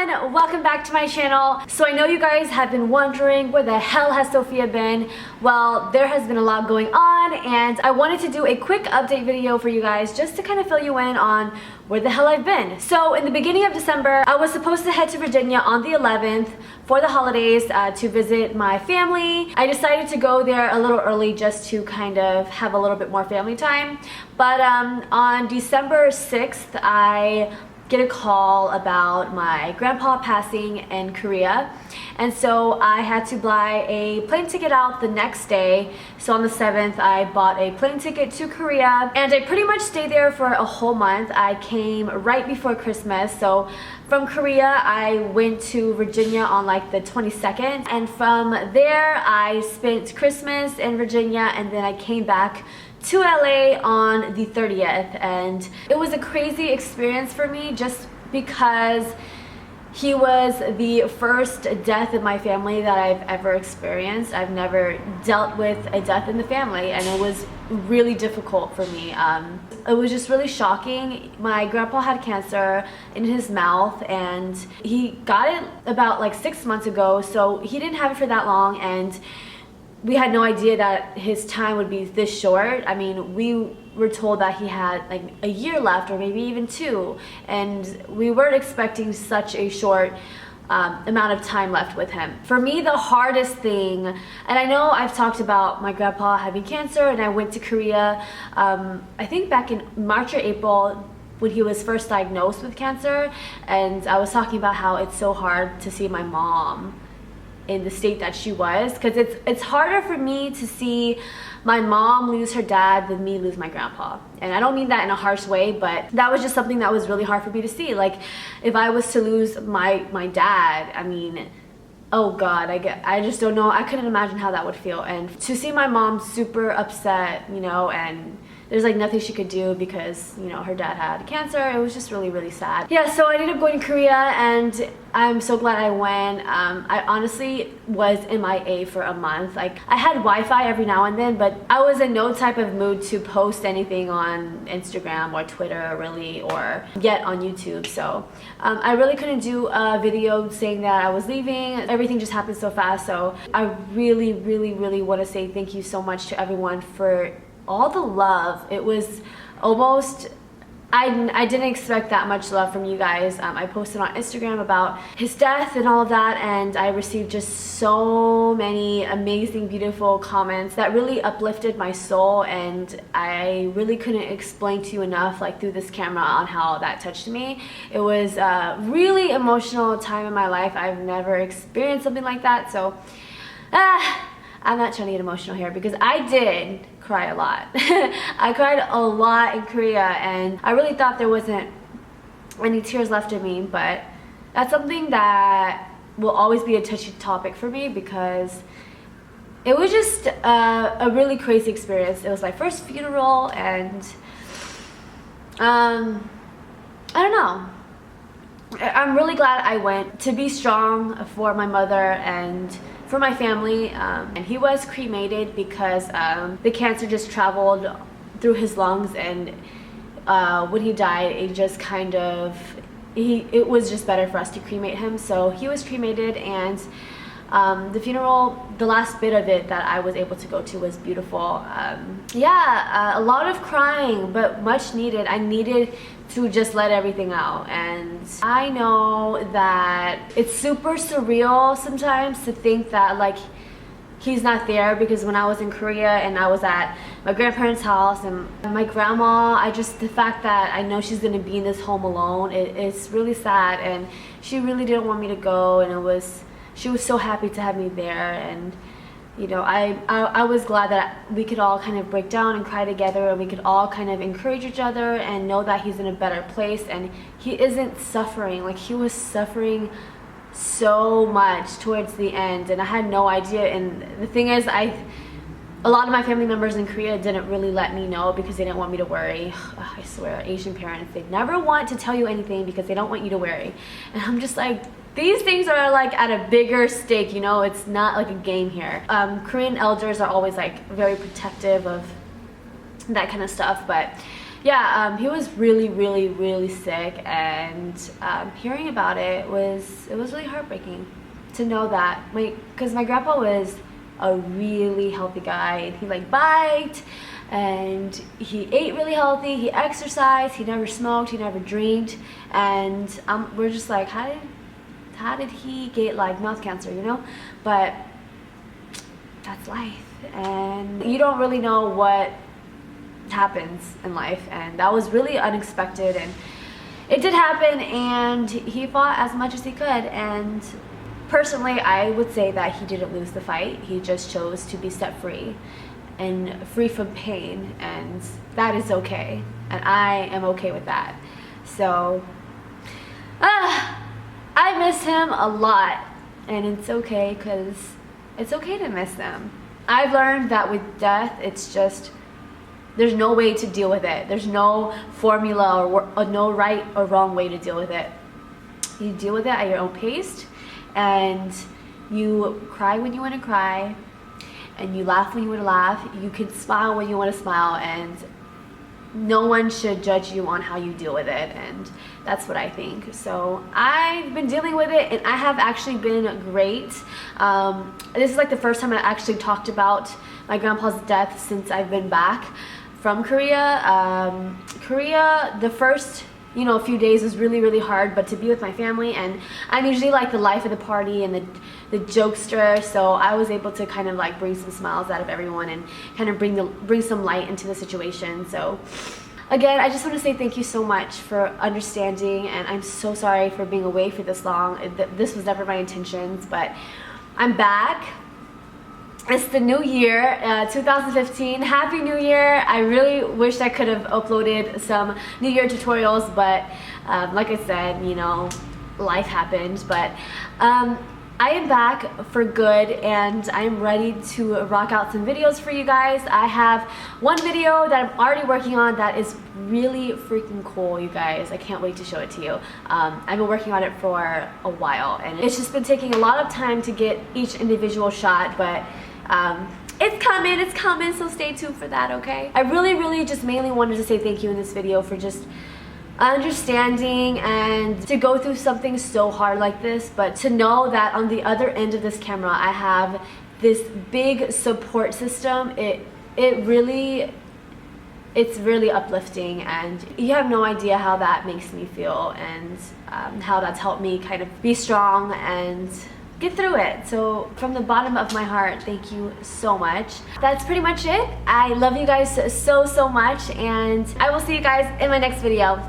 everyone, welcome back to my channel. So I know you guys have been wondering where the hell has Sophia been. Well, there has been a lot going on and I wanted to do a quick update video for you guys just to kind of fill you in on where the hell I've been. So in the beginning of December, I was supposed to head to Virginia on the 11th for the holidays to visit my family. I decided to go there a little early just to kind of have a little bit more family time. But on December 6th, I get a call about my grandpa passing in Korea, and so I had to buy a plane ticket out the next day. So on the 7th I bought a plane ticket to Korea and I pretty much stayed there for a whole month. I came right before Christmas, so from Korea I went to Virginia on like the 22nd, and from there I spent Christmas in Virginia and then I came back to LA on the 30th, and it was a crazy experience for me just because he was the first death in my family that I've ever experienced. I've never dealt with a death in the family and it was really difficult for me. It was just really shocking. My grandpa had cancer in his mouth and he got it about like 6 months ago, so he didn't have it for that long, and we had no idea that his time would be this short. I mean, we were told that he had like a year left or maybe even 2, and we weren't expecting such a short amount of time left with him. For me, the hardest thing, and I know I've talked about my grandpa having cancer and I went to Korea, I think back in March or April when he was first diagnosed with cancer, and I was talking about how it's so hard to see my mom in the state that she was, because it's harder for me to see my mom lose her dad than me lose my grandpa. And I don't mean that in a harsh way, but that was just something that was really hard for me to see. Like, if I was to lose my dad, I mean, oh god, I just don't know. I couldn't imagine how that would feel. And to see my mom super upset, you know, and there's like nothing she could do because, you know, her dad had cancer. It was just really, really sad. Yeah, so I ended up going to Korea and I'm so glad I went. I honestly was MIA for a month. Like, I had Wi-Fi every now and then, but I was in no type of mood to post anything on Instagram or Twitter really, or yet on YouTube. So I really couldn't do a video saying that I was leaving. Everything just happened so fast. So I really, really, really want to say thank you so much to everyone for all the love. It was almost, I didn't expect that much love from you guys. I posted on Instagram about his death and all of that, and I received just so many amazing, beautiful comments that really uplifted my soul, and I really couldn't explain to you enough, like through this camera, on how that touched me. It was a really emotional time in my life. I've never experienced something like that, so I'm not trying to get emotional here because I did cry a lot. I cried a lot in Korea and I really thought there wasn't any tears left in me, but that's something that will always be a touchy topic for me because it was just a really crazy experience. It was my first funeral and I don't know. I'm really glad I went to be strong for my mother and for my family. And he was cremated because the cancer just traveled through his lungs, and when he died, it just kind of, it was just better for us to cremate him. So he was cremated, and the funeral, the last bit of it that I was able to go to was beautiful. Yeah, a lot of crying, but much needed. I needed to just let everything out, and I know that it's super surreal sometimes to think that like he's not there, because when I was in Korea and I was at my grandparents' house and my grandma, the fact that I know she's gonna be in this home alone, it's really sad, and she really didn't want me to go, and she was so happy to have me there. And you know, I was glad that we could all kind of break down and cry together, and we could all kind of encourage each other and know that he's in a better place and he isn't suffering. Like, he was suffering so much towards the end, and I had no idea. And the thing is, a lot of my family members in Korea didn't really let me know because they didn't want me to worry. I swear, Asian parents, they never want to tell you anything because they don't want you to worry. And I'm just like, these things are like at a bigger stake, you know, it's not like a game here. Korean elders are always like very protective of that kind of stuff, but yeah, he was really sick, and hearing about it was really heartbreaking to know that because my grandpa was a really healthy guy, and he like biked, and he ate really healthy, he exercised, he never smoked, he never drank, and we're just like, how did he get like mouth cancer, you know? But that's life, and you don't really know what happens in life, and that was really unexpected, and it did happen, and he fought as much as he could, and personally I would say that he didn't lose the fight. He just chose to be set free and free from pain, and that is okay, and I am okay with that. So I miss him a lot, and it's okay, because it's okay to miss them. I've learned that with death, it's just, there's no way to deal with it. There's no formula or no right or wrong way to deal with it. You deal with it at your own pace, and you cry when you want to cry, and you laugh when you want to laugh. You can smile when you want to smile, and no one should judge you on how you deal with it, and that's what I think. So I've been dealing with it, and I have actually been great. This is like the first time I actually talked about my grandpa's death since I've been back from Korea. The first a few days was really hard, but to be with my family, and I'm usually like the life of the party and the jokester, so I was able to kind of like bring some smiles out of everyone and kind of bring some light into the situation. So again, I just want to say thank you so much for understanding, and I'm so sorry for being away for this long. This was never my intentions, but I'm back. It's the new year, 2015. Happy New Year. I really wish I could have uploaded some New Year tutorials, but like I said, life happened. But I am back for good, and I'm ready to rock out some videos for you guys. I have one video that I'm already working on that is really freaking cool, you guys. I can't wait to show it to you. I've been working on it for a while, and it's just been taking a lot of time to get each individual shot, but it's coming, so stay tuned for that, okay? I really just mainly wanted to say thank you in this video for just understanding and to go through something so hard like this, but to know that on the other end of this camera I have this big support system. It's really uplifting, and you have no idea how that makes me feel, and how that's helped me kind of be strong and get through it. So from the bottom of my heart, thank you so much. That's pretty much it. I love you guys so much, and I will see you guys in my next video.